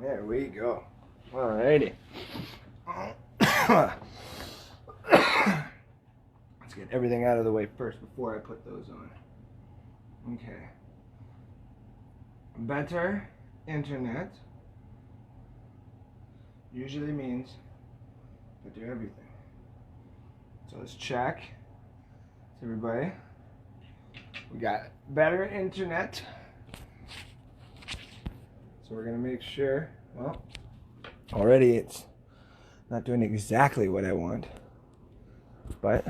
There we go. Alrighty. Let's get everything out of the way first before I put those on. Okay. Better internet usually means better everything. So let's check. Everybody, we got better internet. So we're gonna make sure, well, already it's not doing exactly what I want, but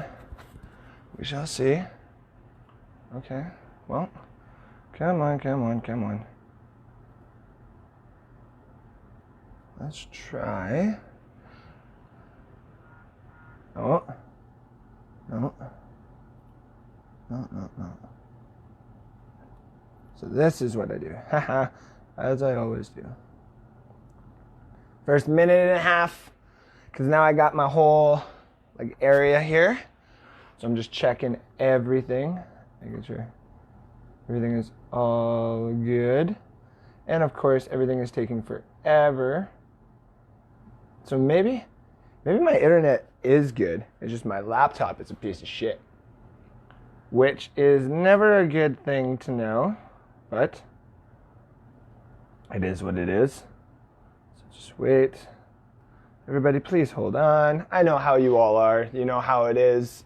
we shall see. Okay, well, come on. Let's try. Oh, no. No. So this is what I do. Haha, as I always do. First minute and a half, because now I got my whole area here. So I'm just checking everything, making sure everything is all good. And of course, everything is taking forever. So maybe my internet is good. It's just my laptop is a piece of shit. Which is never a good thing to know, but it is what it is. So just wait. Everybody, please hold on. I know how you all are. You know how it is.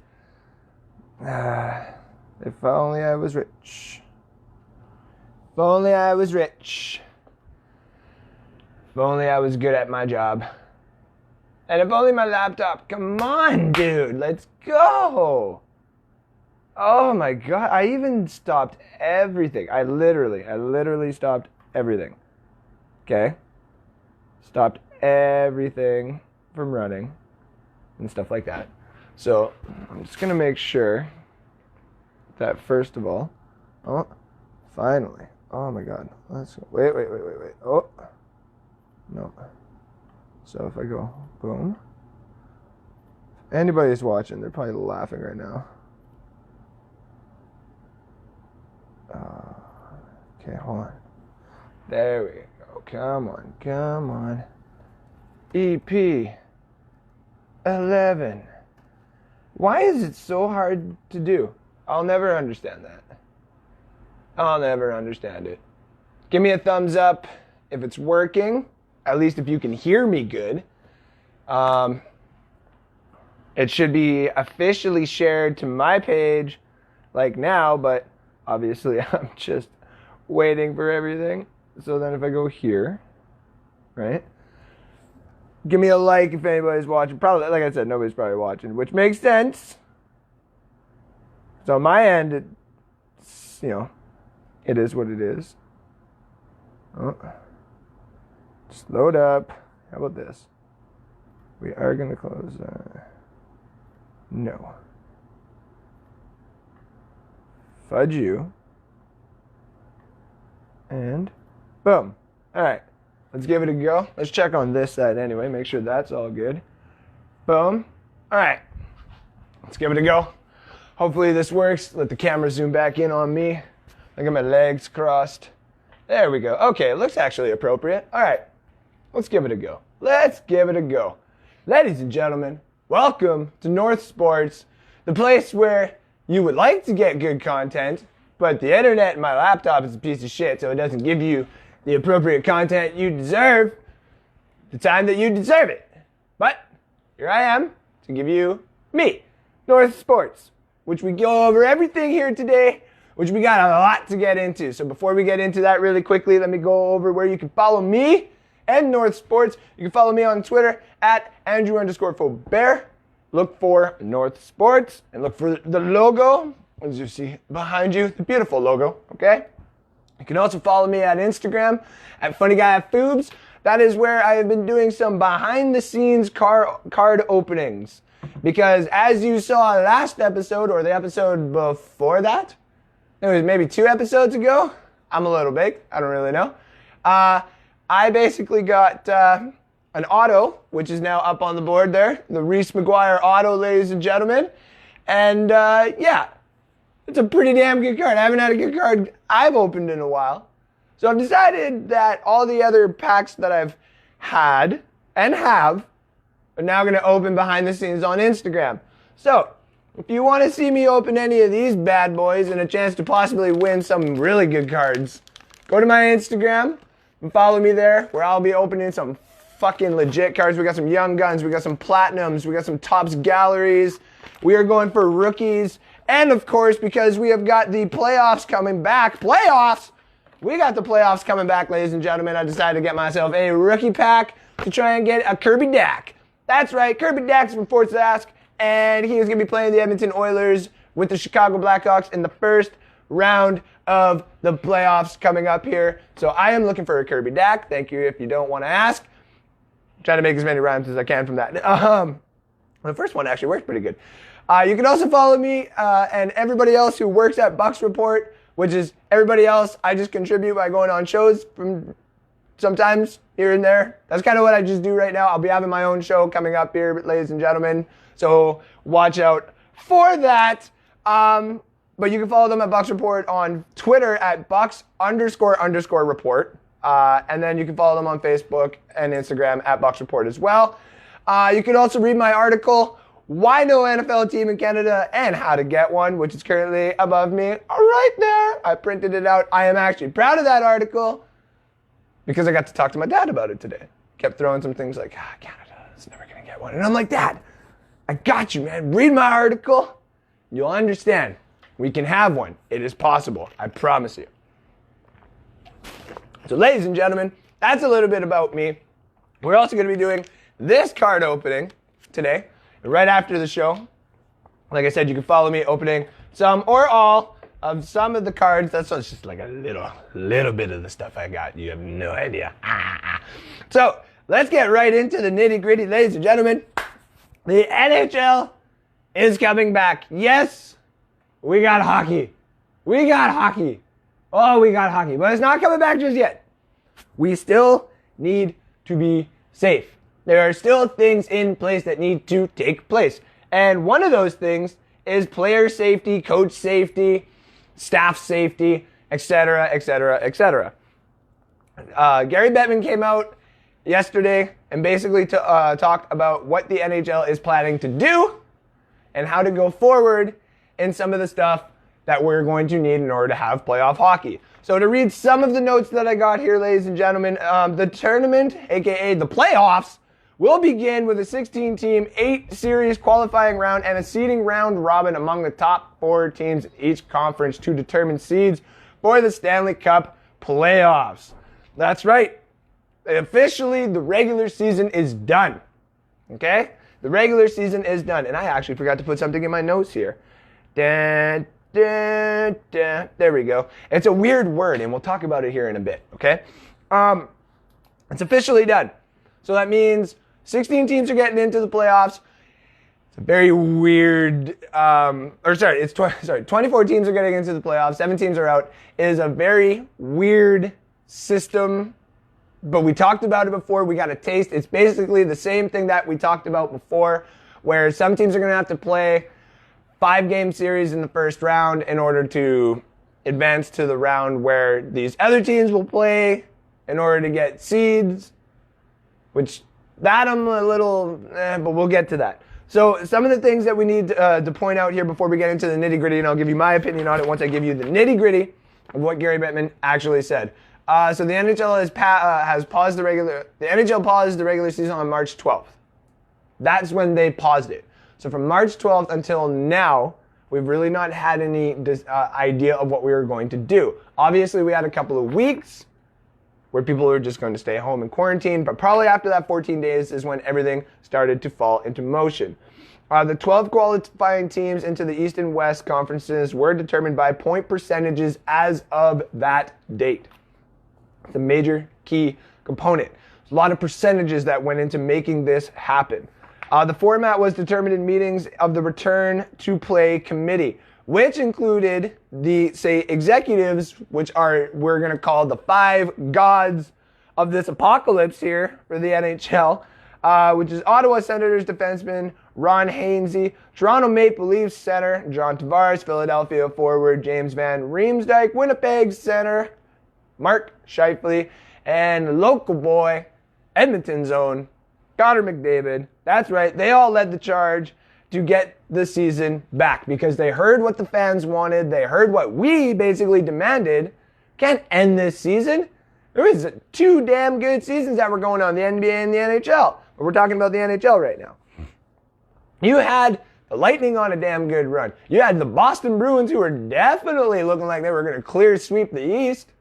If only I was rich. If only I was rich. If only I was good at my job. And if only my laptop. Come on, dude. Let's go. Oh my God, I even stopped everything. I literally stopped everything. Okay? Stopped everything from running and stuff like that. So I'm just gonna make sure that first of all, oh, finally. Oh my God, let's go. Wait. Oh, no. So if I go boom, if anybody's watching, they're probably laughing right now. Okay, hold on. There we go. Come on. EP11. Why is it so hard to do? I'll never understand that. I'll never understand it. Give me a thumbs up if it's working. At least if you can hear me good. It should be officially shared to my page now, but obviously I'm just waiting for everything. So then if I go here, right? Give me a like if anybody's watching. Probably, like I said, nobody's probably watching, which makes sense. So on my end, it's, it is what it is. Oh. Just load up. How about this? We are going to close. No. Fudge you. And boom. All right. Let's give it a go. Let's check on this side anyway. Make sure that's all good. Boom. All right. Let's give it a go. Hopefully this works. Let the camera zoom back in on me. Look at my legs crossed. There we go. Okay, it looks actually appropriate. All right. Let's give it a go. Ladies and gentlemen, welcome to North Sports, the place where you would like to get good content, but the internet in my laptop is a piece of shit, so it doesn't give you the appropriate content you deserve, the time that you deserve it. But here I am to give you me, North Sports, which we go over everything here today, which we got a lot to get into. So before we get into that really quickly, let me go over where you can follow me and North Sports. You can follow me on Twitter at Andrew_Faubert. Look for North Sports and look for the logo, as you see behind you, the beautiful logo, okay? You can also follow me at Instagram at FunnyGuyFoobs. That is where I have been doing some behind-the-scenes card openings. Because as you saw last episode, or the episode before that, it was maybe 2 episodes ago. I'm a little big. I don't really know. I basically got an auto, which is now up on the board there. The Reese McGuire auto, ladies and gentlemen. And yeah, it's a pretty damn good card. I haven't had a good card I've opened in a while. So I've decided that all the other packs that I've had and have are now going to open behind the scenes on Instagram. So if you want to see me open any of these bad boys and a chance to possibly win some really good cards, go to my Instagram and follow me there, where I'll be opening some fucking legit cards. We got some Young Guns, we got some Platinums, we got some Topps Galleries. We are going for rookies. And of course, because we have got the playoffs coming back, we got the playoffs coming back, ladies and gentlemen. I decided to get myself a rookie pack to try and get a Kirby Dack. That's right, Kirby Dack's from Fort Sask, and he is going to be playing the Edmonton Oilers with the Chicago Blackhawks in the first round of the playoffs coming up here. So I am looking for a Kirby Dack. Thank you if you don't want to ask. I'm trying to make as many rhymes as I can from that. The first one actually worked pretty good. You can also follow me and everybody else who works at Bucks Report, which is everybody else. I just contribute by going on shows from sometimes here and there. That's kind of what I just do right now. I'll be having my own show coming up here, ladies and gentlemen. So watch out for that. But you can follow them at Bucks Report on Twitter at Bucks__report. And then you can follow them on Facebook and Instagram at Bucks Report as well. You can also read my article, Why No NFL Team in Canada and How to Get One, which is currently above me right there. I printed it out. I am actually proud of that article because I got to talk to my dad about it today. Kept throwing some things like, Canada is never going to get one. And I'm like, Dad, I got you, man. Read my article. You'll understand. We can have one. It is possible. I promise you. So, ladies and gentlemen, that's a little bit about me. We're also going to be doing this card opening today, right after the show. Like I said, you can follow me opening some or all of some of the cards. That's just like a little bit of the stuff I got. You have no idea. So, let's get right into the nitty-gritty, ladies and gentlemen. The NHL is coming back. Yes, we got hockey. We got hockey. Oh, we got hockey. But it's not coming back just yet. We still need to be safe. There are still things in place that need to take place. And one of those things is player safety, coach safety, staff safety, etc., etc., etc. Gary Bettman came out yesterday and basically talked about what the NHL is planning to do and how to go forward in some of the stuff that we're going to need in order to have playoff hockey. So to read some of the notes that I got here, ladies and gentlemen, the tournament, aka the playoffs, will begin with a 16-team, 8-series qualifying round and a seeding round robin among the top 4 teams in each conference to determine seeds for the Stanley Cup playoffs. That's right. Officially, the regular season is done. Okay? The regular season is done. And I actually forgot to put something in my notes here. There we go. It's a weird word, and we'll talk about it here in a bit. Okay? It's officially done. So that means 16 teams are getting into the playoffs. It's a very weird, 24 teams are getting into the playoffs. 7 teams are out. It is a very weird system, but we talked about it before. We got a taste. It's basically the same thing that we talked about before, where some teams are going to have to play 5-game series in the first round in order to advance to the round where these other teams will play in order to get seeds, which that I'm a little, but we'll get to that. So some of the things that we need to point out here before we get into the nitty-gritty, and I'll give you my opinion on it once I give you the nitty-gritty of what Gary Bettman actually said. So the NHL has paused the NHL paused the regular season on March 12th. That's when they paused it. So from March 12th until now, we've really not had any idea of what we were going to do. Obviously, we had a couple of weeks where people were just going to stay home and quarantine, but probably after that 14 days is when everything started to fall into motion. The 12 qualifying teams into the East and West conferences were determined by point percentages as of that date. It's a major key component. There's a lot of percentages that went into making this happen. The format was determined in meetings of the Return to Play Committee, which included the, executives, which we're going to call the 5 gods of this apocalypse here for the NHL, which is Ottawa Senators defenseman Ron Hainsey, Toronto Maple Leafs center John Tavares, Philadelphia forward James Van Riemsdyk, Winnipeg center Mark Scheifele, and local boy, Edmonton's own, Connor McDavid. That's right, they all led the charge to get the season back because they heard what the fans wanted. They heard what we basically demanded. Can't end this season. There was 2 damn good seasons that were going on, the NBA and the NHL. But we're talking about the NHL right now. You had the Lightning on a damn good run. You had the Boston Bruins, who were definitely looking like they were going to clear sweep the East.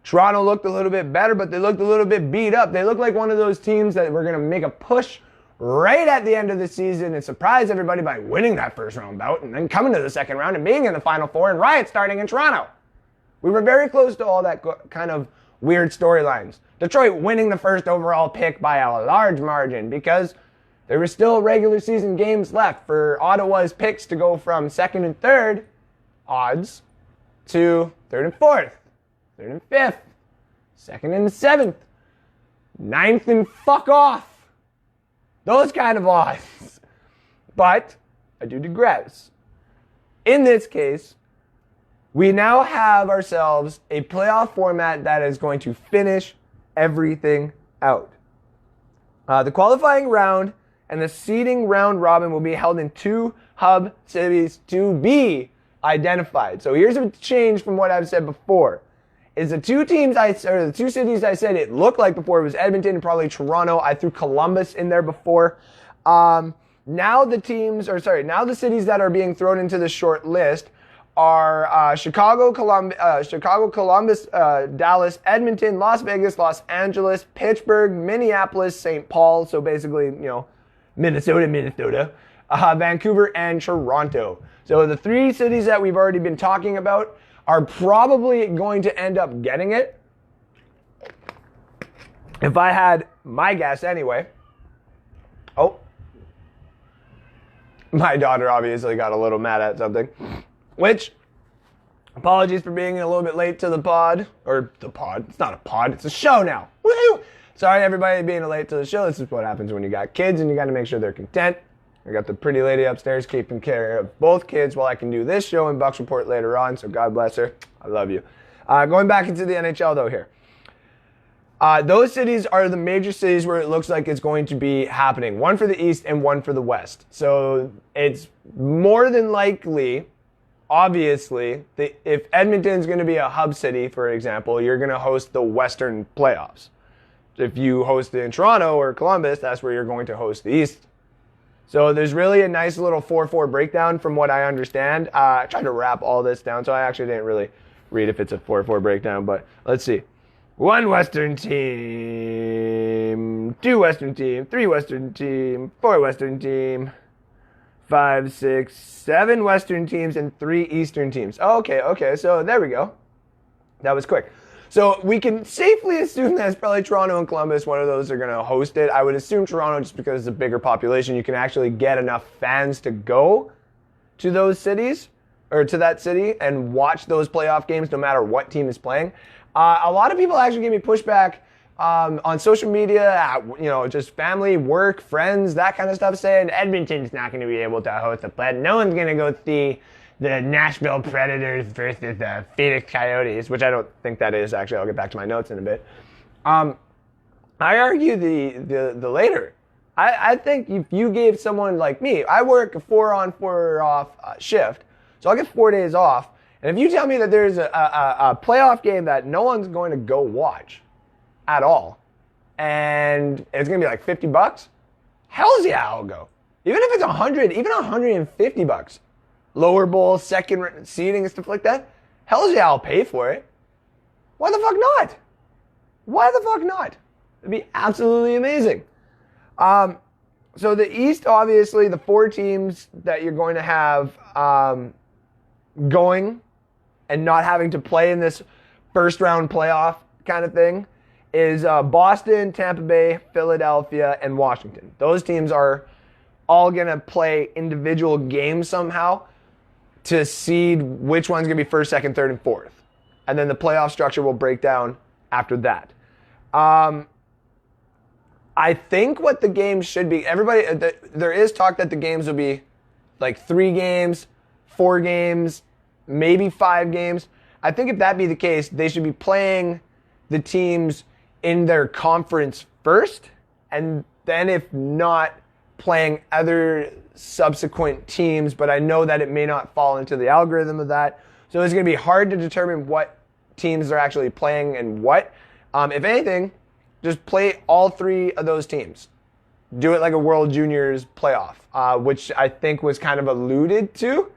Toronto looked a little bit better, but they looked a little bit beat up. They looked like one of those teams that were going to make a push right at the end of the season and surprise everybody by winning that first round bout and then coming to the second round and being in the Final Four and riots starting in Toronto. We were very close to all that kind of weird storylines. Detroit winning the first overall pick by a large margin because there were still regular season games left for Ottawa's picks to go from second and third odds to third and fourth, third and fifth, second and seventh, ninth and fuck off. Those kind of odds. But I do digress. In this case, we now have ourselves a playoff format that is going to finish everything out. The qualifying round and the seeding round robin will be held in 2 hub cities to be identified. So here's a change from what I've said before. Is the 2 cities I said it looked like before, it was Edmonton and probably Toronto. I threw Columbus in there before. Now the cities that are being thrown into the short list are Chicago, Columbus, Dallas, Edmonton, Las Vegas, Los Angeles, Pittsburgh, Minneapolis, St. Paul. So basically, Minnesota, Vancouver, and Toronto. So the 3 cities that we've already been talking about are probably going to end up getting it. If I had my guess anyway. Oh. My daughter obviously got a little mad at something. Which, apologies for being a little bit late to the pod. Or the pod. It's not a pod, it's a show now. Woohoo! Sorry everybody being late to the show. This is what happens when you got kids and you got to make sure they're content. I got the pretty lady upstairs keeping care of both kids while I can do this show and Bucks Report later on, so God bless her. I love you. Going back into the NHL though here. Those cities are the major cities where it looks like it's going to be happening. One for the East and one for the West. So it's more than likely, obviously, if Edmonton's going to be a hub city, for example, you're going to host the Western playoffs. If you host it in Toronto or Columbus, that's where you're going to host the East. So there's really a nice little 4-4 breakdown from what I understand. I tried to wrap all this down, so I actually didn't really read if it's a 4-4 breakdown, but let's see. 1 Western team, 2 Western team, 3 Western team, 4 Western team, 5, 6, 7 Western teams, and 3 Eastern teams. Okay, so there we go. That was quick. So we can safely assume that it's probably Toronto and Columbus. One of those are going to host it. I would assume Toronto just because it's a bigger population. You can actually get enough fans to go to those cities or to that city and watch those playoff games no matter what team is playing. A lot of people actually give me pushback on social media, just family, work, friends, that kind of stuff, saying Edmonton's not going to be able to host a play. No one's going to go see the Nashville Predators versus the Phoenix Coyotes, which I don't think that is, actually. I'll get back to my notes in a bit. I argue the later. I think if you gave someone like me, I work a 4-on, 4-off shift, so I'll get 4 days off. And if you tell me that there's a playoff game that no one's going to go watch at all, and it's going to be like $50, hell's yeah, I'll go. Even if it's $100, even $150. Lower bowl, second seating and stuff like that, hell's yeah, I'll pay for it. Why the fuck not? Why the fuck not? It'd be absolutely amazing. So the East, obviously, the 4 teams that you're going to have going and not having to play in this first round playoff kind of thing is Boston, Tampa Bay, Philadelphia, and Washington. Those teams are all going to play individual games somehow to seed which one's going to be first, second, third, and fourth. And then the playoff structure will break down after that. I think what the games should be, there is talk that the games will be like 3 games, 4 games, maybe 5 games. I think if that be the case, they should be playing the teams in their conference first, and then if not, playing other subsequent teams, but I know that it may not fall into the algorithm of that. So it's going to be hard to determine what teams are actually playing and what. If anything, just play all 3 of those teams. Do it like a World Juniors playoff, which I think was kind of alluded to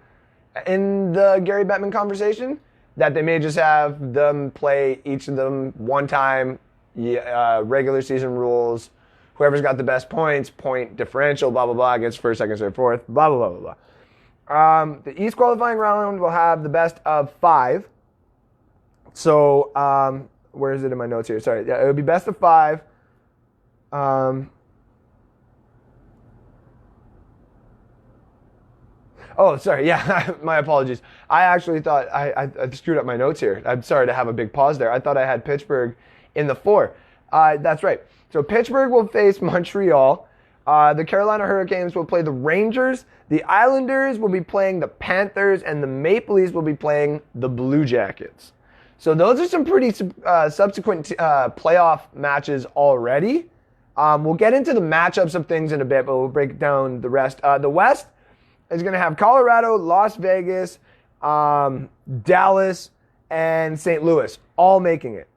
in the Gary Bettman conversation, that they may just have them play each of them one time, regular season rules. Whoever's got the best points, point differential, blah, blah, blah, gets first, second, third, fourth, blah, blah, blah, blah, blah. The East qualifying round will have the best of 5. So, where is it in my notes here? Sorry. Yeah, it would be best of 5. Oh, sorry. Yeah, my apologies. I actually thought I screwed up my notes here. I'm sorry to have a big pause there. I thought I had Pittsburgh in the 4. That's right. So Pittsburgh will face Montreal. The Carolina Hurricanes will play the Rangers. The Islanders will be playing the Panthers, and the Maple Leafs will be playing the Blue Jackets. So those are some pretty subsequent playoff matches already. We'll get into the matchups of things in a bit, but we'll break down the rest. The West is going to have Colorado, Las Vegas, Dallas, and St. Louis all making it.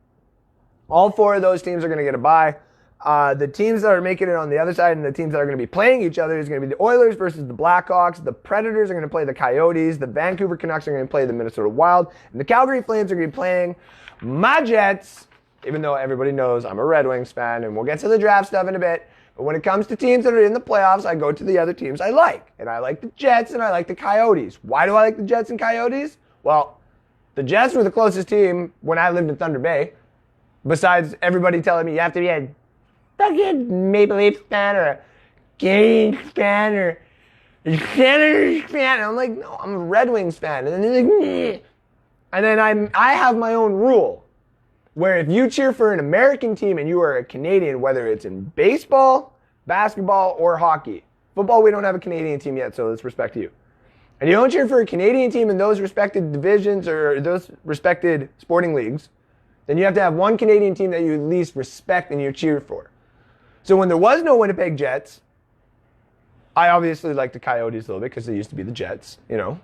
All 4 of those teams are going to get a bye. The teams that are making it on the other side and the teams that are going to be playing each other is going to be the Oilers versus the Blackhawks. The Predators are going to play the Coyotes. The Vancouver Canucks are going to play the Minnesota Wild. And the Calgary Flames are going to be playing my Jets, even though everybody knows I'm a Red Wings fan, and we'll get to the draft stuff in a bit. But when it comes to teams that are in the playoffs, I go to the other teams I like. And I like the Jets and I like the Coyotes. Why do I like the Jets and Coyotes? Well, the Jets were the closest team when I lived in Thunder Bay. Besides everybody telling me you have to be a fucking Maple Leafs fan or a Canadiens fan or a Senators fan. And I'm like, no, I'm a Red Wings fan. And then they're like, meh. And then I have my own rule where if you cheer for an American team and you are a Canadian, whether it's in baseball, basketball, or hockey. Football, we don't have a Canadian team yet, so let's respect you. And you don't cheer for a Canadian team in those respected divisions or those respected sporting leagues, then you have to have one Canadian team that you at least respect and you cheer for. So when there was no Winnipeg Jets, I obviously liked the Coyotes a little bit because they used to be the Jets, you know.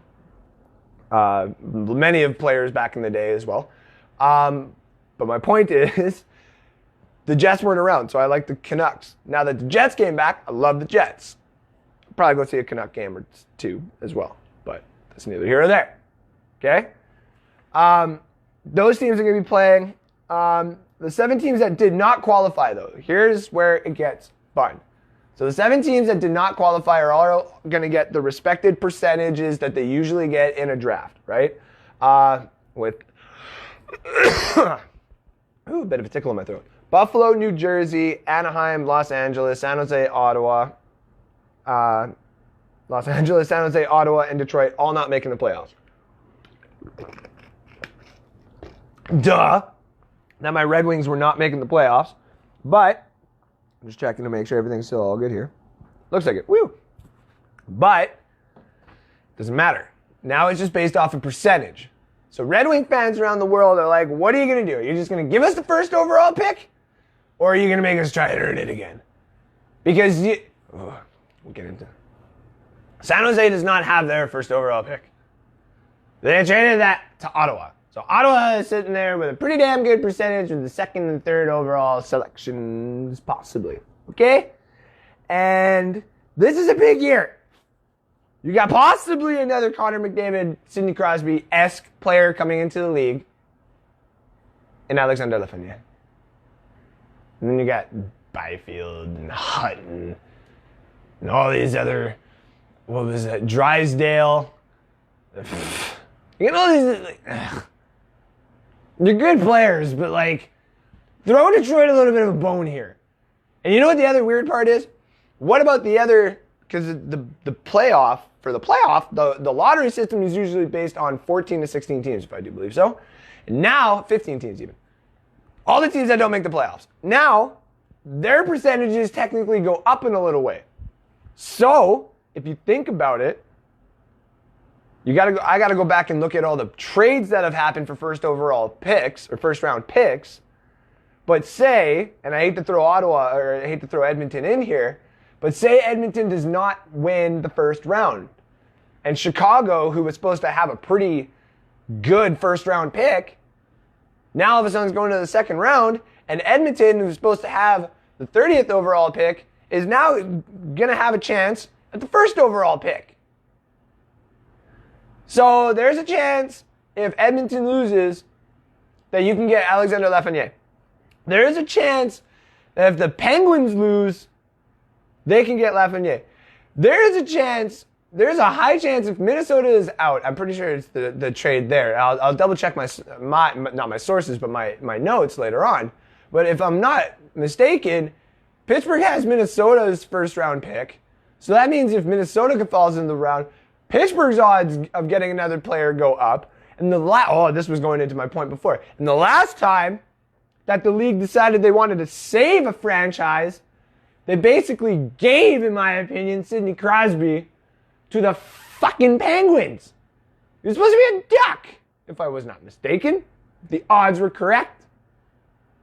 Many of players back in the day as well. But my point is, the Jets weren't around, so I like the Canucks. Now that the Jets came back, I love the Jets. I'll probably go see a Canuck game or 2 as well, but that's neither here or there. Okay? Those teams are going to be playing. The 7 teams that did not qualify, though, here's where it gets fun. So the 7 teams that did not qualify are all going to get the respected percentages that they usually get in a draft, right? With ooh, a bit of a tickle in my throat. Buffalo, New Jersey, Anaheim, Los Angeles, San Jose, Ottawa. Los Angeles, San Jose, Ottawa, and Detroit all not making the playoffs. Duh. That my Red Wings were not making the playoffs. But, I'm just checking to make sure everything's still all good here. Looks like it. Woo. But, doesn't matter. Now it's just based off of percentage. So Red Wing fans around the world are like, what are you going to do? Are you just going to give us the first overall pick? Or are you going to make us try to earn it again? Because we'll get into it. San Jose does not have their first overall pick. They traded that to Ottawa. So Ottawa is sitting there with a pretty damn good percentage of the second and third overall selections, possibly. Okay? And this is a big year. You got possibly another Connor McDavid, Sidney Crosby-esque player coming into the league in Alexander Lafreniere. And then you got Byfield and Hutton and all these other, what was it, Drysdale. You get all these, like, they're good players, but like, throw Detroit a little bit of a bone here. And you know what the other weird part is? What about the other, because the playoff, for the playoff, the lottery system is usually based on 14 to 16 teams, if I do believe so. And now, 15 teams even. All the teams that don't make the playoffs. Now, their percentages technically go up in a little way. So, if you think about it, I gotta go back and look at all the trades that have happened for first overall picks or first round picks. But say, and I hate to throw Edmonton in here, but say Edmonton does not win the first round. And Chicago, who was supposed to have a pretty good first round pick, now all of a sudden is going to the second round, and Edmonton, who's supposed to have the 30th overall pick, is now going to have a chance at the first overall pick. So there's a chance, if Edmonton loses, that you can get Alexander Lafreniere. There is a chance that if the Penguins lose, they can get Lafreniere. There's a high chance if Minnesota is out, I'm pretty sure it's the trade there. I'll double check not my sources, but my notes later on. But if I'm not mistaken, Pittsburgh has Minnesota's first round pick. So that means if Minnesota falls in the round, Pittsburgh's odds of getting another player go up. And this was going into my point before. And the last time that the league decided they wanted to save a franchise, they basically gave, in my opinion, Sidney Crosby to the fucking Penguins. He was supposed to be a Duck, if I was not mistaken. The odds were correct.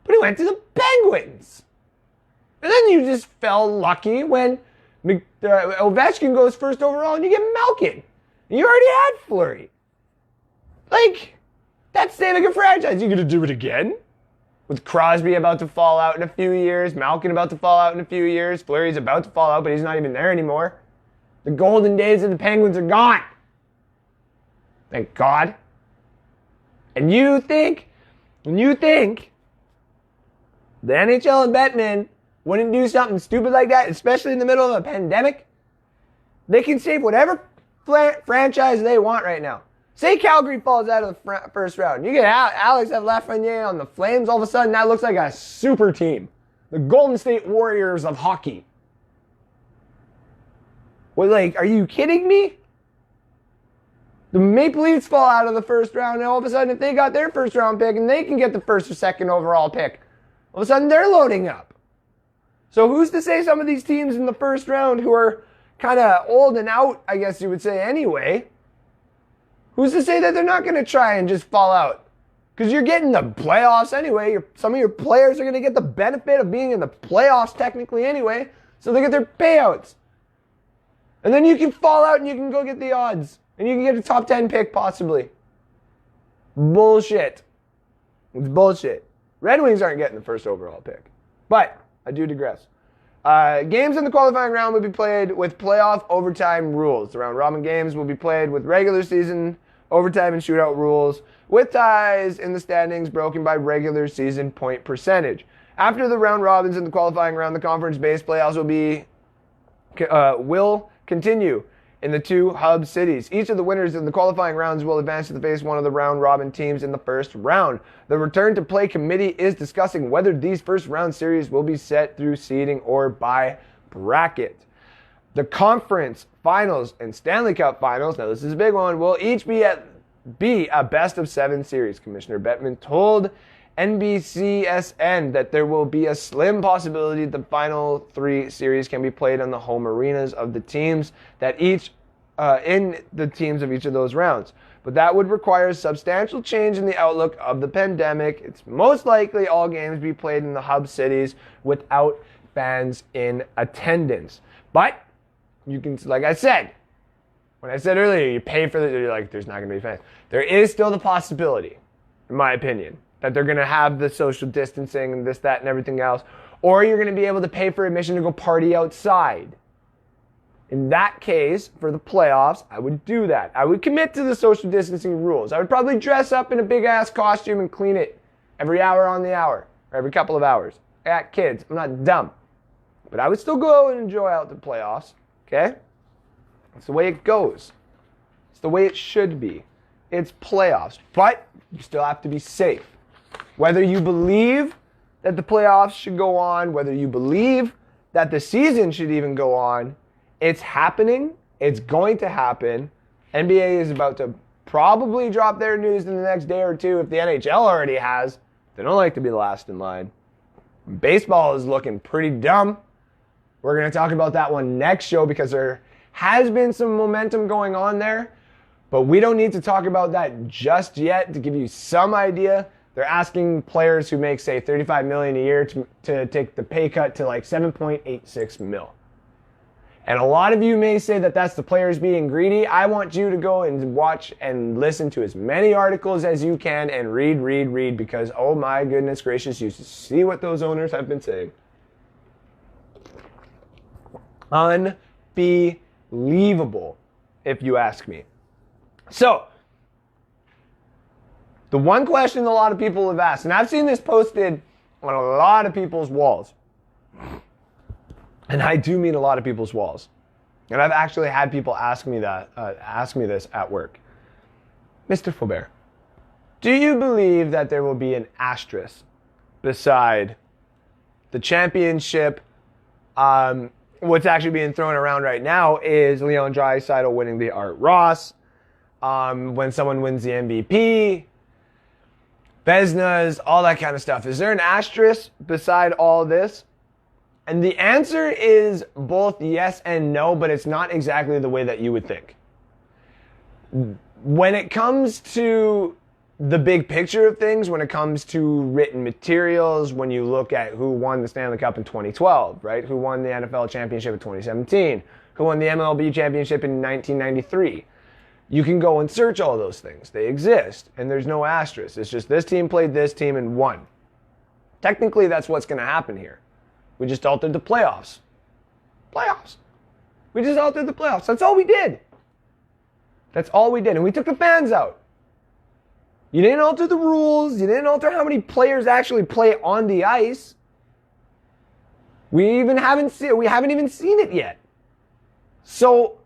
But he went to the Penguins. And then you just fell lucky when Ovechkin goes first overall and you get Malkin. And you already had Fleury. Like, that's saving a franchise. You gonna do it again? With Crosby about to fall out in a few years, Malkin about to fall out in a few years, Fleury's about to fall out, but he's not even there anymore. The golden days of the Penguins are gone. Thank God. And you think the NHL and Batman wouldn't do something stupid like that, especially in the middle of a pandemic? They can save whatever franchise they want right now. Say Calgary falls out of the first round. You get Alex Lafreniere on the Flames, all of a sudden that looks like a super team. The Golden State Warriors of hockey. Well, like, are you kidding me? The Maple Leafs fall out of the first round, and all of a sudden if they got their first round pick and they can get the first or second overall pick, all of a sudden they're loading up. So who's to say some of these teams in the first round who are kind of old and out, I guess you would say anyway, who's to say that they're not going to try and just fall out? Because you're getting the playoffs anyway. Some of your players are going to get the benefit of being in the playoffs technically anyway, so they get their payouts. And then you can fall out and you can go get the odds. And you can get a top 10 pick possibly. Bullshit. It's bullshit. Red Wings aren't getting the first overall pick. But I do digress. Games in the qualifying round will be played with playoff overtime rules. The round robin games will be played with regular season overtime and shootout rules, with ties in the standings broken by regular season point percentage. After the round robins in the qualifying round, the conference-based playoffs will continue in the two hub cities. Each of the winners in the qualifying rounds will advance to face one of the round robin teams in the first round. The return to play committee is discussing whether these first round series will be set through seeding or by bracket. The conference finals and Stanley Cup finals, now this is a big one, will each be a best of 7 series. Commissioner Bettman told NBCSN that there will be a slim possibility the final 3 series can be played on the home arenas of the teams that each in the teams of each of those rounds. But that would require a substantial change in the outlook of the pandemic. It's most likely all games be played in the hub cities without fans in attendance. But you can, like I said, when I said earlier, you pay for you're like, there's not going to be fans. There is still the possibility, in my opinion, that they're going to have the social distancing and this, that, and everything else. Or you're going to be able to pay for admission to go party outside. In that case, for the playoffs, I would do that. I would commit to the social distancing rules. I would probably dress up in a big-ass costume and clean it every hour on the hour, or every couple of hours. I got kids. I'm not dumb. But I would still go and enjoy out the playoffs, okay? That's the way it goes. It's the way it should be. It's playoffs. But you still have to be safe. Whether you believe that the playoffs should go on, whether you believe that the season should even go on, it's happening. It's going to happen. NBA is about to probably drop their news in the next day or two if the NHL already has. They don't like to be last in line. Baseball is looking pretty dumb. We're going to talk about that one next show because there has been some momentum going on there. But we don't need to talk about that just yet. To give you some idea, they're asking players who make, say, $35 million a year to take the pay cut to like $7.86 million. And a lot of you may say that that's the players being greedy. I want you to go and watch and listen to as many articles as you can and read, because, oh my goodness gracious, you see what those owners have been saying. Unbelievable, if you ask me. So, the one question a lot of people have asked, and I've seen this posted on a lot of people's walls, and I do mean a lot of people's walls. And I've actually had people ask me this at work. Mr. Faubert, do you believe that there will be an asterisk beside the championship? What's actually being thrown around right now is Leon Draisaitl winning the Art Ross. When someone wins the MVP, Vezinas, all that kind of stuff. Is there an asterisk beside all this? And the answer is both yes and no, but it's not exactly the way that you would think. When it comes to the big picture of things, when it comes to written materials, when you look at who won the Stanley Cup in 2012, right? Who won the NFL championship in 2017, who won the MLB championship in 1993, you can go and search all those things. They exist, and there's no asterisk. It's just this team played this team and won. Technically, that's what's going to happen here. We just altered the playoffs. We just altered the playoffs. That's all we did. That's all we did. And we took the fans out. You didn't alter the rules. You didn't alter how many players actually play on the ice. We haven't even seen it yet. So,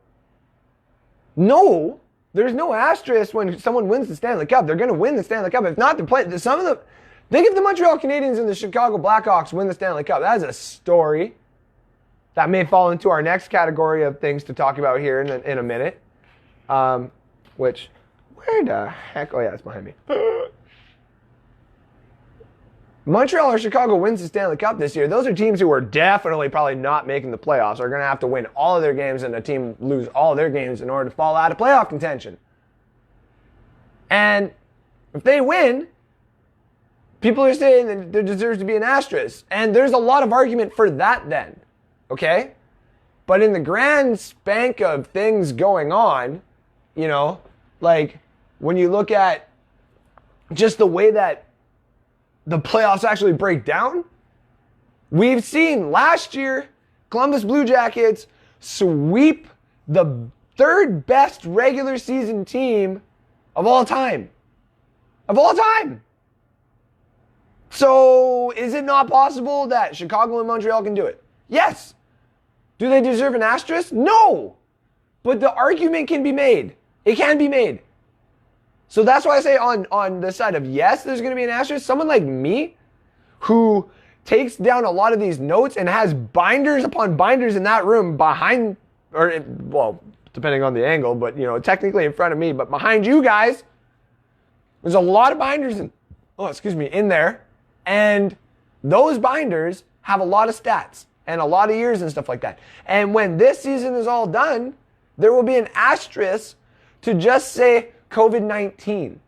no, there's no asterisk when someone wins the Stanley Cup. They're going to win the Stanley Cup. If not, think if the Montreal Canadiens and the Chicago Blackhawks win the Stanley Cup. That is a story that may fall into our next category of things to talk about here in a minute. Where the heck? Oh yeah, it's behind me. Montreal or Chicago wins the Stanley Cup this year. Those are teams who are definitely probably not making the playoffs. Are going to have to win all of their games and a team lose all of their games in order to fall out of playoff contention. And if they win, people are saying that there deserves to be an asterisk. And there's a lot of argument for that then. Okay? But in the grand spank of things going on, like when you look at just the way that the playoffs actually break down, we've seen last year Columbus Blue Jackets sweep the third best regular season team of all time. So, is it not possible that Chicago and Montreal can do it? Yes. Do they deserve an asterisk? No. But the argument can be made. It can be made. So that's why I say on the side of yes, there's going to be an asterisk. Someone like me who takes down a lot of these notes and has binders upon binders in that room behind, depending on the angle, but, technically in front of me, but behind you guys, there's a lot of binders in there. And those binders have a lot of stats and a lot of years and stuff like that. And when this season is all done, there will be an asterisk to just say COVID-19.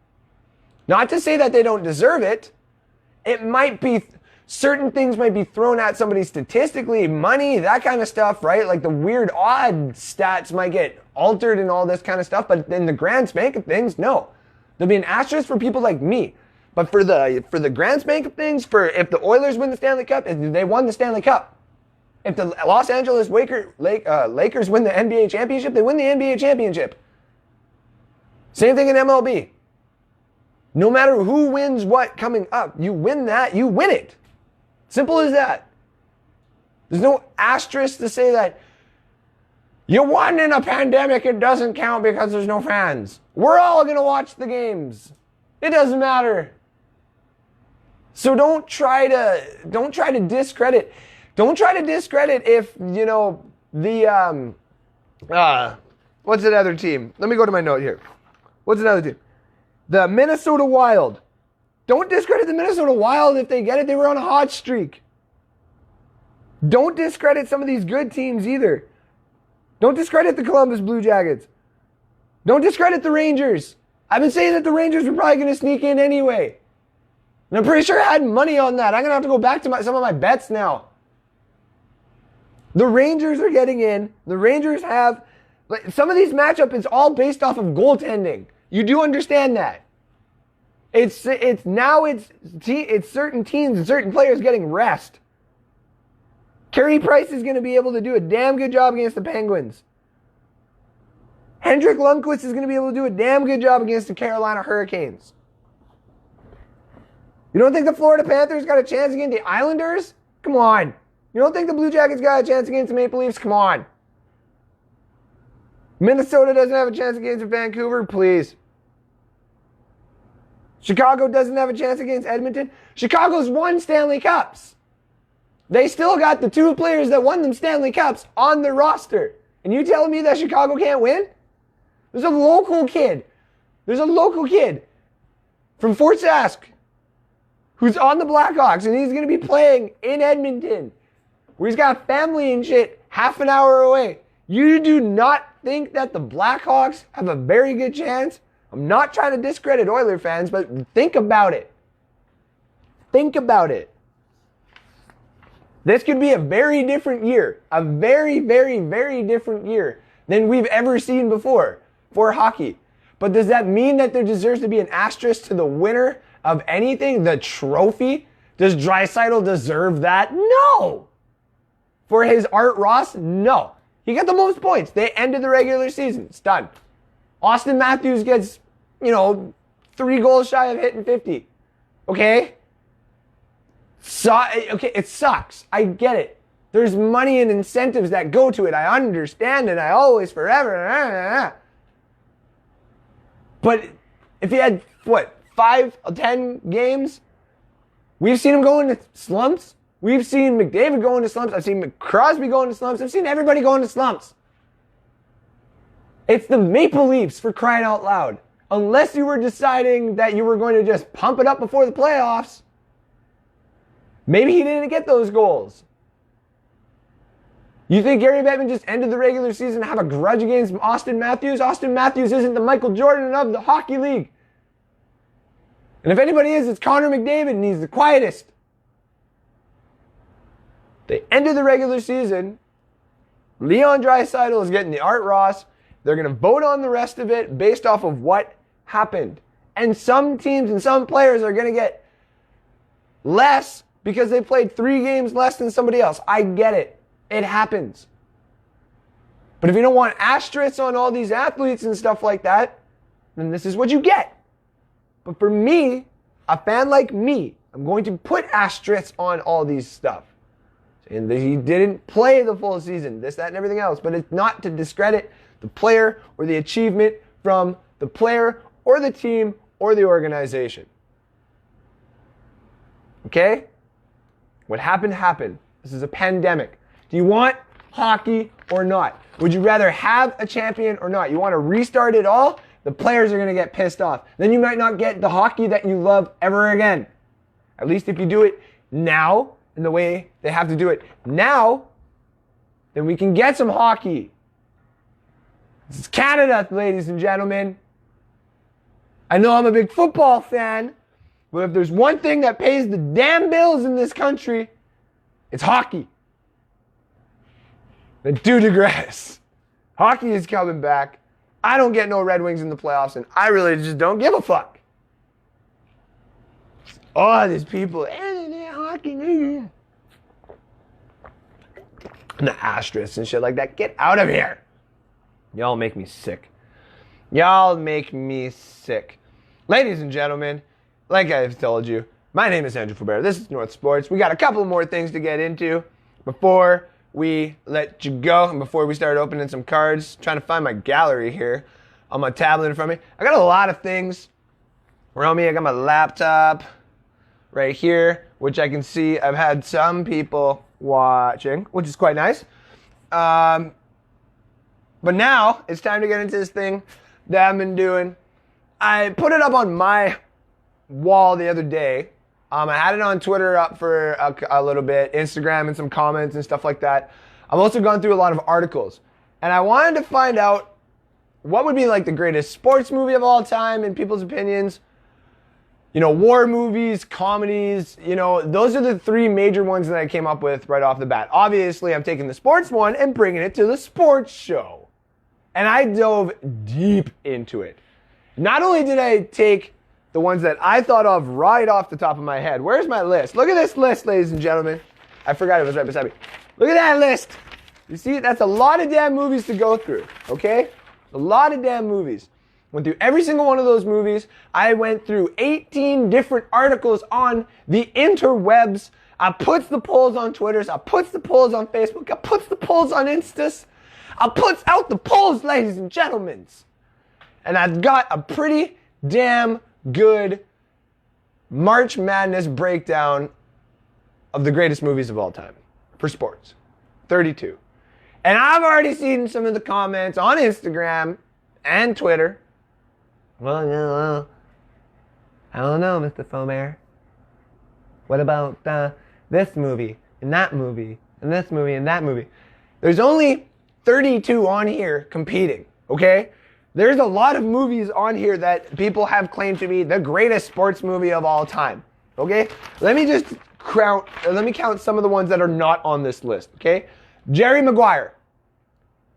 Not to say that they don't deserve it. It might be, certain things might be thrown at somebody statistically, money, that kind of stuff, right? Like the weird odd stats might get altered and all this kind of stuff. But in the grand spank of things, no. There'll be an asterisk for people like me. But for the grand spank of things, if the Oilers win the Stanley Cup, if they won the Stanley Cup. If the Los Angeles Lakers win the NBA championship, they win the NBA championship. Same thing in MLB. No matter who wins what coming up, you win that, you win it. Simple as that. There's no asterisk to say that you won in a pandemic, it doesn't count because there's no fans. We're all going to watch the games. It doesn't matter. So don't try to discredit. Don't try to discredit if, what's that other team? Let me go to my note here. What's another team? The Minnesota Wild. Don't discredit the Minnesota Wild if they get it. They were on a hot streak. Don't discredit some of these good teams either. Don't discredit the Columbus Blue Jackets. Don't discredit the Rangers. I've been saying that the Rangers were probably going to sneak in anyway. And I'm pretty sure I had money on that. I'm going to have to go back to some of my bets now. The Rangers are getting in. The Rangers have... some of these matchups, it's all based off of goaltending. You do understand that. It's certain teams and certain players getting rest. Carey Price is going to be able to do a damn good job against the Penguins. Hendrik Lundqvist is going to be able to do a damn good job against the Carolina Hurricanes. You don't think the Florida Panthers got a chance against the Islanders? Come on. You don't think the Blue Jackets got a chance against the Maple Leafs? Come on. Minnesota doesn't have a chance against Vancouver? Please. Chicago doesn't have a chance against Edmonton? Chicago's won Stanley Cups. They still got the two players that won them Stanley Cups on their roster. And you telling me that Chicago can't win? There's a local kid from Fort Sask who's on the Blackhawks, and he's going to be playing in Edmonton, where he's got family and shit half an hour away. You do not think that the Blackhawks have a very good chance? I'm not trying to discredit Oiler fans, but think about it. Think about it. This could be a very different year. A very, very, very different year than we've ever seen before for hockey. But does that mean that there deserves to be an asterisk to the winner of anything? The trophy? Does Draisaitl deserve that? No. For his Art Ross? No. He got the most points. They ended the regular season. It's done. Austin Matthews gets, 3 goals shy of hitting 50. Okay? Okay, it sucks. I get it. There's money and incentives that go to it. I understand it. I always, forever. But if he had, 5 or 10 games, we've seen him go into slumps. We've seen McDavid go into slumps. I've seen Crosby go into slumps. I've seen everybody go into slumps. It's the Maple Leafs, for crying out loud. Unless you were deciding that you were going to just pump it up before the playoffs, maybe he didn't get those goals. You think Gary Bettman just ended the regular season and have a grudge against Austin Matthews? Austin Matthews isn't the Michael Jordan of the hockey league. And if anybody is, it's Connor McDavid, and he's the quietest. They ended the regular season. Leon Draisaitl is getting the Art Ross. They're going to vote on the rest of it based off of what happened. And some teams and some players are going to get less because they played 3 games less than somebody else. I get it. It happens. But if you don't want asterisks on all these athletes and stuff like that, then this is what you get. But for me, a fan like me, I'm going to put asterisks on all these stuff. And he didn't play the full season, this, that, and everything else. But it's not to discredit the player or the achievement from the player or the team or the organization. Okay? What happened, happened. This is a pandemic. Do you want hockey or not? Would you rather have a champion or not? You want to restart it all? The players are going to get pissed off. Then you might not get the hockey that you love ever again. At least if you do it now, in the way they have to do it now, then we can get some hockey. This is Canada, ladies and gentlemen. I know I'm a big football fan, but if there's one thing that pays the damn bills in this country, it's hockey. And do digress. Hockey is coming back. I don't get no Red Wings in the playoffs, and I really just don't give a fuck. Oh, these people, hockey, and the asterisks and shit like that. Get out of here. Y'all make me sick. Y'all make me sick. Ladies and gentlemen, like I've told you, my name is Andrew Faubert. This is North Sports. We got a couple more things to get into before we let you go and before we start opening some cards. Trying to find my gallery here on my tablet in front of me. I got a lot of things around me. I got my laptop right here, which I can see I've had some people watching, which is quite nice. But now it's time to get into this thing that I've been doing. I put it up on my wall the other day. I had it on Twitter up for a little bit, Instagram and some comments and stuff like that. I've also gone through a lot of articles. And I wanted to find out what would be like the greatest sports movie of all time in people's opinions? You know, war movies, comedies, you know, those are the three major ones that I came up with right off the bat. Obviously, I'm taking the sports one and bringing it to the sports show. And I dove deep into it. Not only did I take the ones that I thought of right off the top of my head. Where's my list? Look at this list, ladies and gentlemen. I forgot it was right beside me. Look at that list. You see, that's a lot of damn movies to go through, okay? A lot of damn movies. Went through every single one of those movies. I went through 18 different articles on the interwebs. I puts the polls on Twitter. I puts the polls on Facebook. I puts the polls on Instas. I puts out the polls, ladies and gentlemen. And I've got a pretty damn good March Madness breakdown of the greatest movies of all time for sports. 32. And I've already seen some of the comments on Instagram and Twitter. Well, I don't know, Mr. Fomer. What about this movie, and that movie, and this movie, and that movie? There's only 32 on here competing, okay? There's a lot of movies on here that people have claimed to be the greatest sports movie of all time, okay? Let me count some of the ones that are not on this list, okay? Jerry Maguire,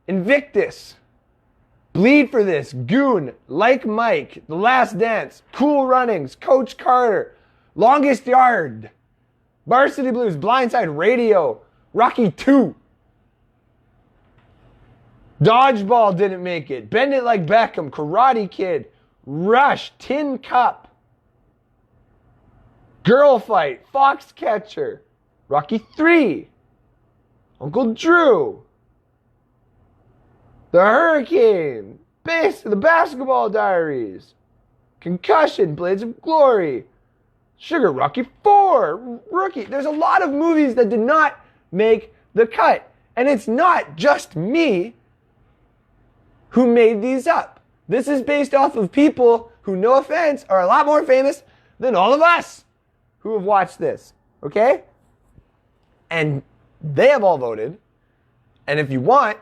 Invictus, Bleed for This, Goon, Like Mike, The Last Dance, Cool Runnings, Coach Carter, Longest Yard, Varsity Blues, Blindside, Radio, Rocky 2. Dodgeball didn't make it. Bend It Like Beckham, Karate Kid, Rush, Tin Cup, Girl Fight, Foxcatcher, Rocky 3, Uncle Drew, The Hurricane, The Basketball Diaries, Concussion, Blades of Glory, Sugar, Rocky 4, Rookie. There's a lot of movies that did not make the cut. And it's not just me who made these up. This is based off of people who, no offense, are a lot more famous than all of us who have watched this, okay? And they have all voted. And if you want,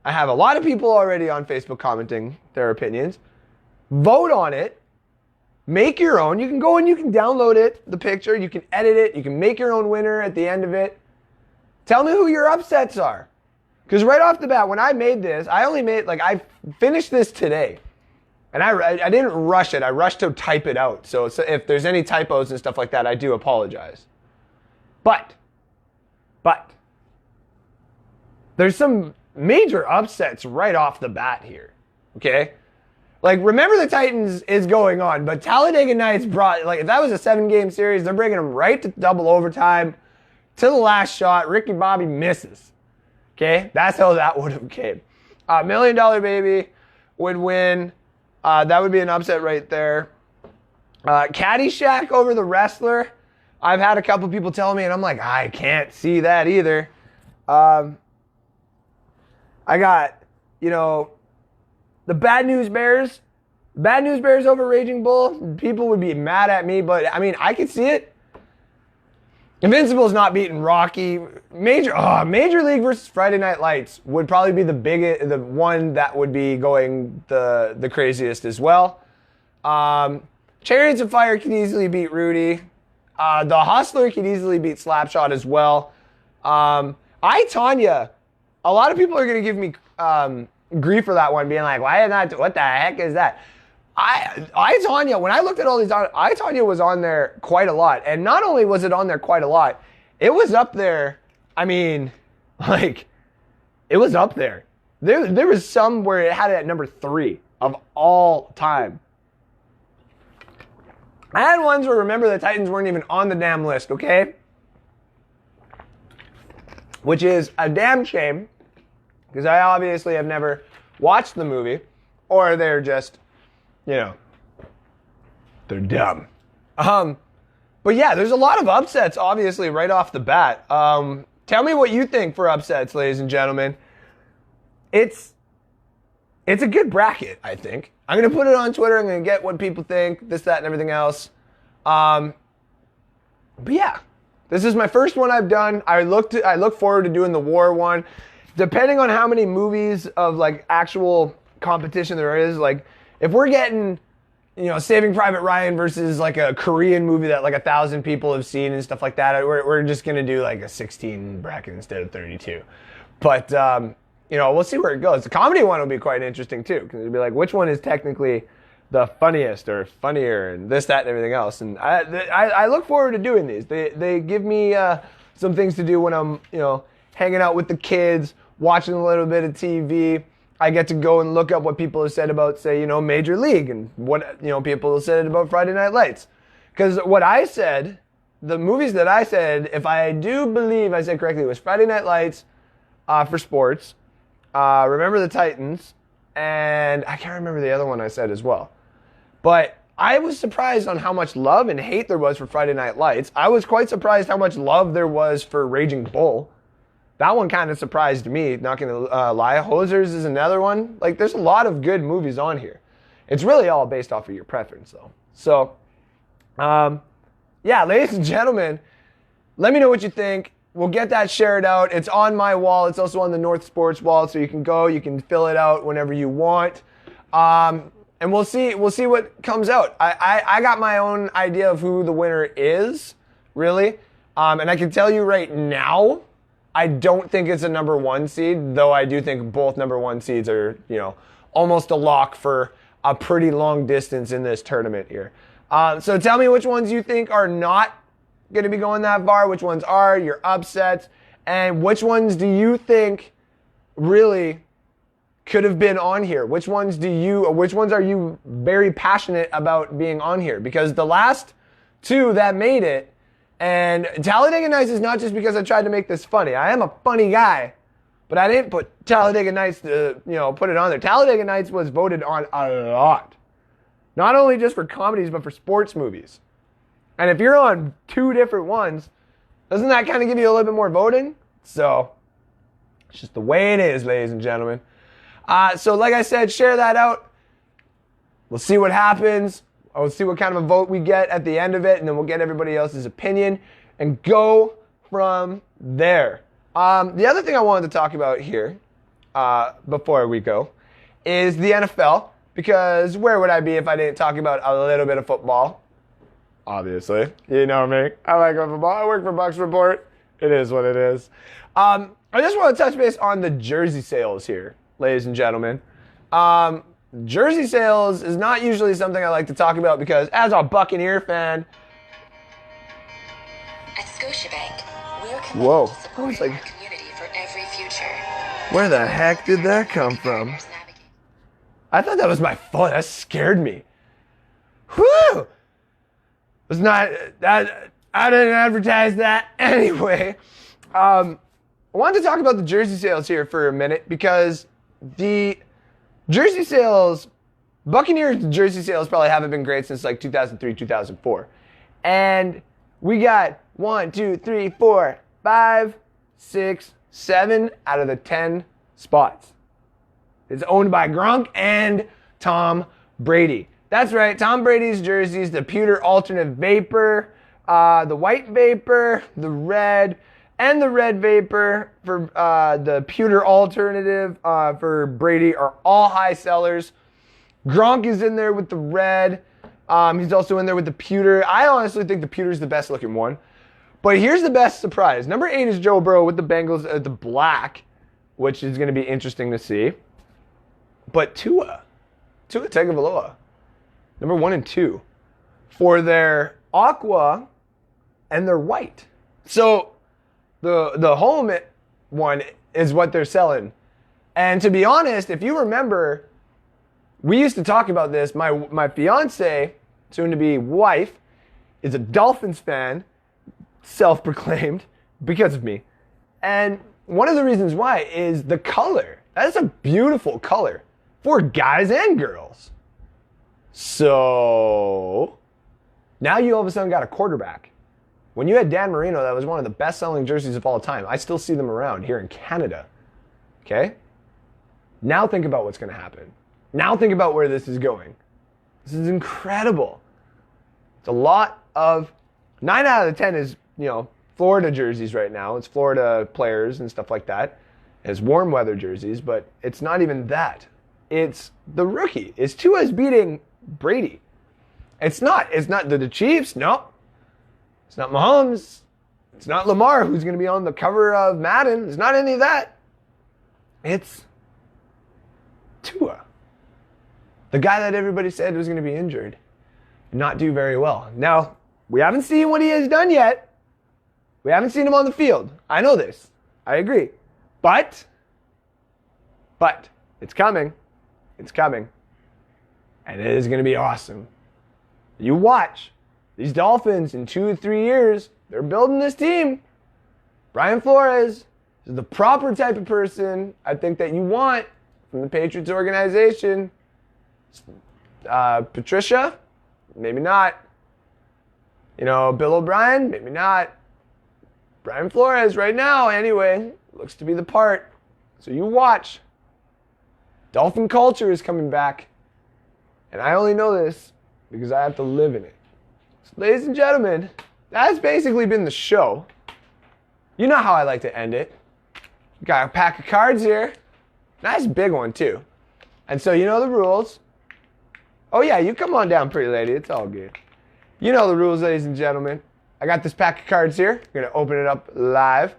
I have a lot of people already on Facebook commenting their opinions. Vote on it. Make your own. You can go and you can download it, the picture. You can edit it. You can make your own winner at the end of it. Tell me who your upsets are. Because right off the bat, when I made this, I finished this today. And I didn't rush it. I rushed to type it out. So if there's any typos and stuff like that, I do apologize. But, there's some major upsets right off the bat here. Okay? Like, Remember the Titans is going on, but Talladega Nights brought, if that was a 7-game series, they're bringing them right to double overtime, to the last shot. Ricky Bobby misses. Okay? That's how that would have came. $1 Million Baby would win. That would be an upset right there. Caddyshack over The Wrestler. I've had a couple people tell me, and I'm like, I can't see that either. I got, the Bad News Bears. Bad News Bears over Raging Bull. People would be mad at me, but I could see it. Invincible's not beating Rocky. Major League versus Friday Night Lights would probably be the one that would be going the craziest as well. Chariots of Fire could easily beat Rudy. The Hustler could easily beat Slapshot as well. I, Tonya. A lot of people are going to give me grief for that one, being like, what the heck is that? I, Tonya, when I looked at all these, I, Tonya was on there quite a lot. And not only was it on there quite a lot, it was up there. It was up there. There was some where it had it at number 3 of all time. I had ones where Remember the Titans weren't even on the damn list, okay? Which is a damn shame, because I obviously have never watched the movie, or they're just, they're dumb. But yeah, there's a lot of upsets, obviously, right off the bat. Tell me what you think for upsets, ladies and gentlemen. It's a good bracket, I think. I'm going to put it on Twitter. I'm going to get what people think, this, that, and everything else. But yeah, this is my first one I've done. I look forward to doing the war one. Depending on how many movies of actual competition there is. Like, if we're getting, Saving Private Ryan versus like a Korean movie that like 1,000 people have seen and stuff like that, we're just gonna do like a 16 bracket instead of 32. But we'll see where it goes. The comedy one will be quite interesting too, because it'll be like, which one is technically the funniest or funnier, and this, that, and everything else. And I look forward to doing these. They give me some things to do when I'm hanging out with the kids, watching a little bit of TV. I get to go and look up what people have said about, say, Major League, and what people have said about Friday Night Lights. Because what I said, the movies that I said, if I do believe I said correctly, was Friday Night Lights for sports, Remember the Titans, and I can't remember the other one I said as well. But I was surprised on how much love and hate there was for Friday Night Lights. I was quite surprised how much love there was for Raging Bull. That one kind of surprised me, not going to lie. Hosers is another one. Like, there's a lot of good movies on here. It's really all based off of your preference, though. So, yeah, ladies and gentlemen, let me know what you think. We'll get that shared out. It's on my wall. It's also on the North Sports wall, so you can go. You can fill it out whenever you want. And we'll see what comes out. I got my own idea of who the winner is, really. And I can tell you right now, I don't think it's a number 1 seed, though I do think both number 1 seeds are, almost a lock for a pretty long distance in this tournament here. So tell me which ones you think are not going to be going that far, which ones are your upsets, and which ones do you think really could have been on here? Which ones are you very passionate about being on here? Because the last 2 that made it, and Talladega Nights is not just because I tried to make this funny. I am a funny guy, but I didn't put Talladega Nights to, put it on there. Talladega Nights was voted on a lot. Not only just for comedies, but for sports movies. And if you're on 2 different ones, doesn't that kind of give you a little bit more voting? So, it's just the way it is, ladies and gentlemen. So like I said, share that out. We'll see what happens. We'll see what kind of a vote we get at the end of it, and then we'll get everybody else's opinion and go from there. The other thing I wanted to talk about here before we go is the NFL, because where would I be if I didn't talk about a little bit of football? Obviously. You know me. I like football. I work for Bucks Report. It is what it is. I just want to touch base on the jersey sales here, ladies and gentlemen. Jersey sales is not usually something I like to talk about because as a Buccaneer fan... At Scotiabank, we're committed to supporting our community for every future. Where the heck did that come from? I thought that was my phone. That scared me. Whew! Was not that. I didn't advertise that anyway. I wanted to talk about the jersey sales here for a minute because the jersey sales, Buccaneers jersey sales probably haven't been great since like 2003, 2004. And we got 1, 2, 3, 4, 5, 6, 7 out of the 10 spots. It's owned by Gronk and Tom Brady. That's right, Tom Brady's jerseys, the pewter alternate vapor, the white vapor, the red, and the red vapor for the pewter alternative for Brady are all high sellers. Gronk is in there with the red. He's also in there with the pewter. I honestly think the pewter is the best looking one. But here's the best surprise. Number 8 is Joe Burrow with the Bengals, the black, which is going to be interesting to see. But Tua Tagovailoa, number 1 and 2, for their aqua and their white. So the home one is what they're selling. And to be honest, if you remember, we used to talk about this. My fiance, soon to be wife, is a Dolphins fan, self-proclaimed, because of me. And one of the reasons why is the color. That is a beautiful color for guys and girls. So now you all of a sudden got a quarterback. When you had Dan Marino, that was one of the best-selling jerseys of all time. I still see them around here in Canada. Okay? Now think about what's going to happen. Now think about where this is going. This is incredible. It's a lot of... 9 out of the 10 is, Florida jerseys right now. It's Florida players and stuff like that. It's warm weather jerseys, but it's not even that. It's the rookie. It's Tua's beating Brady. It's not the Chiefs. No. It's not Mahomes. It's not Lamar, who's going to be on the cover of Madden. It's not any of that. It's Tua. The guy that everybody said was going to be injured. Not do very well. Now, we haven't seen what he has done yet. We haven't seen him on the field. I know this. I agree. But it's coming. It's coming. And it is going to be awesome. You watch. These Dolphins in 2 or 3 years, they're building this team. Brian Flores is the proper type of person I think that you want from the Patriots organization. Patricia, maybe not. Bill O'Brien, maybe not. Brian Flores right now, anyway, looks to be the part. So you watch. Dolphin culture is coming back. And I only know this because I have to live in it. So, ladies and gentlemen, that's basically been the show. You know how I like to end it. Got a pack of cards here. Nice big one, too. And so you know the rules. Oh, yeah, you come on down, pretty lady. It's all good. You know the rules, ladies and gentlemen. I got this pack of cards here. I'm going to open it up live.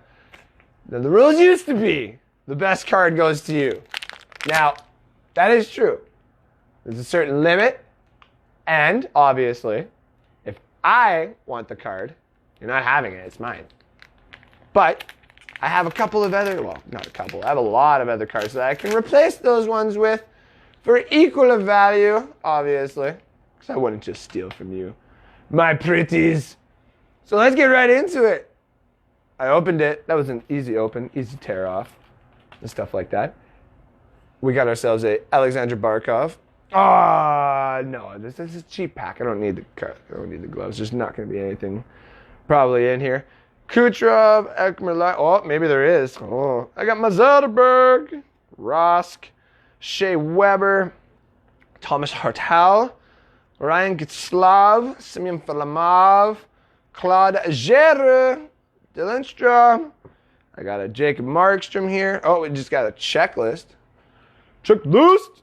Now, the rules used to be the best card goes to you. Now, that is true. There's a certain limit. And, obviously, if I want the card, you're not having it. It's mine. But I have a couple of other, well, not a couple. I have a lot of other cards that I can replace those ones with for equal of value, obviously. Because I wouldn't just steal from you, my pretties. So let's get right into it. I opened it. That was an easy open, easy tear off, and stuff like that. We got ourselves a Alexander Barkov. No, this is a cheap pack. I don't need the card. I don't need the gloves. There's not going to be anything probably in here. Kucherov, Ekmerla. Oh, maybe there is. Oh, I got Mazzelderberg, Rosk, Shea Weber, Thomas Hartel, Ryan Getzlav, Simeon Falamov, Claude Gere, Dylan Strom. I got a Jacob Markstrom here. Oh, we just got a checklist. Checklist.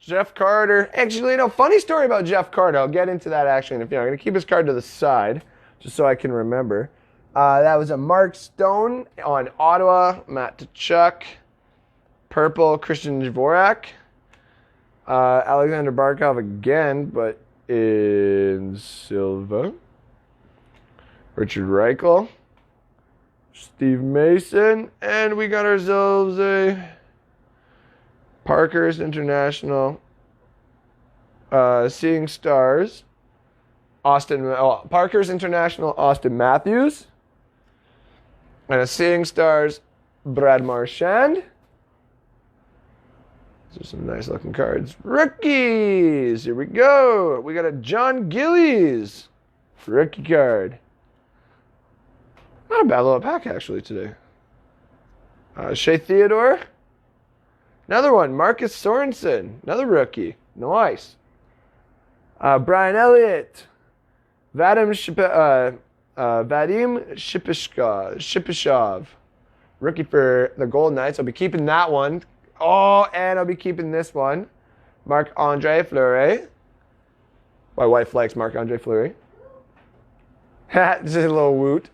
Jeff Carter. Actually, funny story about Jeff Carter. I'll get into that actually in a few. I'm going to keep his card to the side just so I can remember. That was a Mark Stone on Ottawa. Matt Tkachuk. Purple, Christian Dvorak. Alexander Barkov again, but in silver. Richard Reichel. Steve Mason. And we got ourselves a Parker's International Seeing Stars. Parker's International Austin Matthews. And a Seeing Stars Brad Marchand. These are some nice looking cards. Rookies! Here we go. We got a John Gillies rookie card. Not a bad little pack actually today. Shea Theodore. Another one. Marcus Sorensen. Another rookie. Nice. Brian Elliott. Vadim Shipishov. Rookie for the Golden Knights. I'll be keeping that one. Oh, and I'll be keeping this one. Marc-Andre Fleury. My wife likes Marc-Andre Fleury. Just a little woot.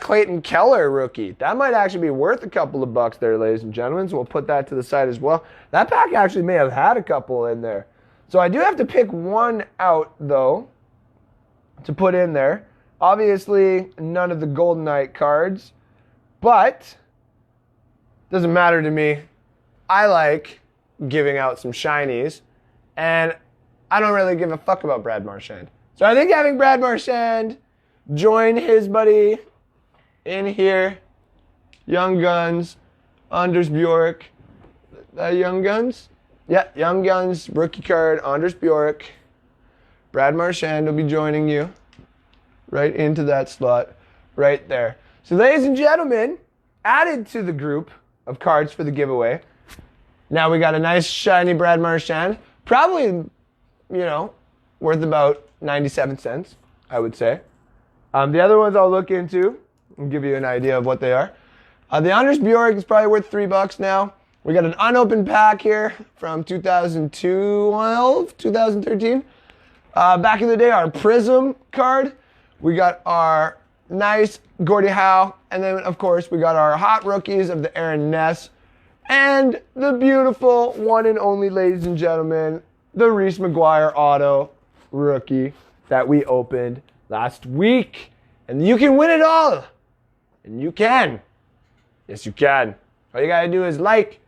Clayton Keller rookie. That might actually be worth a couple of bucks there, ladies and gentlemen. So we'll put that to the side as well. That pack actually may have had a couple in there. So I do have to pick one out, though, to put in there. Obviously, none of the Golden Knight cards. But doesn't matter to me. I like giving out some shinies. And I don't really give a fuck about Brad Marchand. So I think having Brad Marchand join his buddy in here, Young Guns, Anders Bjork, Young Guns? Yeah, Young Guns, rookie card, Anders Bjork. Brad Marchand will be joining you right into that slot right there. So ladies and gentlemen, added to the group of cards for the giveaway. Now we got a nice shiny Brad Marchand. Probably, worth about 97 cents, I would say. The other ones I'll look into and give you an idea of what they are. The Anders Bjork is probably worth $3 now. We got an unopened pack here from 2012, 2013. Back in the day, our Prism card. We got our nice Gordie Howe. And then, of course, we got our hot rookies of the Aaron Ness. And the beautiful one and only, ladies and gentlemen, the Reese McGuire auto rookie that we opened last week. And you can win it all. And you can. Yes, you can. All you gotta do is like,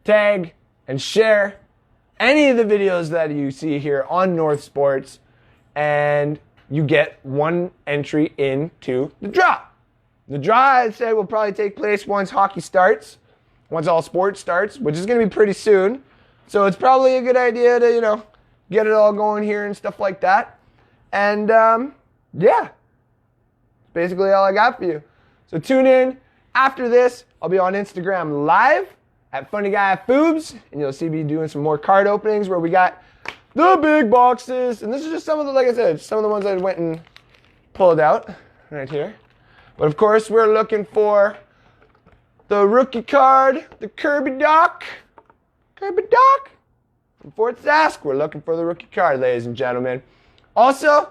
tag, and share any of the videos that you see here on North Sports, and you get one entry into the draw. The draw, I'd say, will probably take place once hockey starts, once all sports starts, which is going to be pretty soon. So it's probably a good idea to, get it all going here and stuff like that. And, yeah, basically all I got for you. So tune in. After this, I'll be on Instagram live at Funny Guy Foobs, and you'll see me doing some more card openings where we got the big boxes. And this is just some of the, like I said, some of the ones I went and pulled out right here. But of course, we're looking for the rookie card, the Kirby Doc. Kirby Doc from Fort Sask. We're looking for the rookie card, ladies and gentlemen. Also,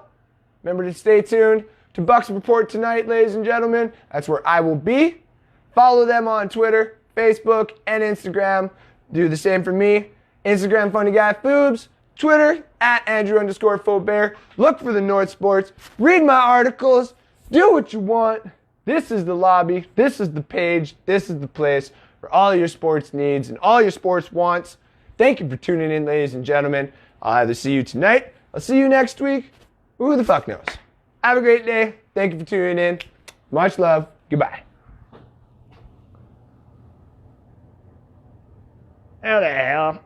remember to stay tuned to Bucks Report tonight, ladies and gentlemen. That's where I will be. Follow them on Twitter, Facebook, and Instagram. Do the same for me. Instagram, Funny Guy Foobs. Twitter, at Andrew_Faubert. Look for the North Sports. Read my articles. Do what you want. This is the lobby. This is the page. This is the place for all your sports needs and all your sports wants. Thank you for tuning in, ladies and gentlemen. I'll either see you tonight. I'll see you next week. Who the fuck knows? Have a great day. Thank you for tuning in. Much love. Goodbye. How the hell?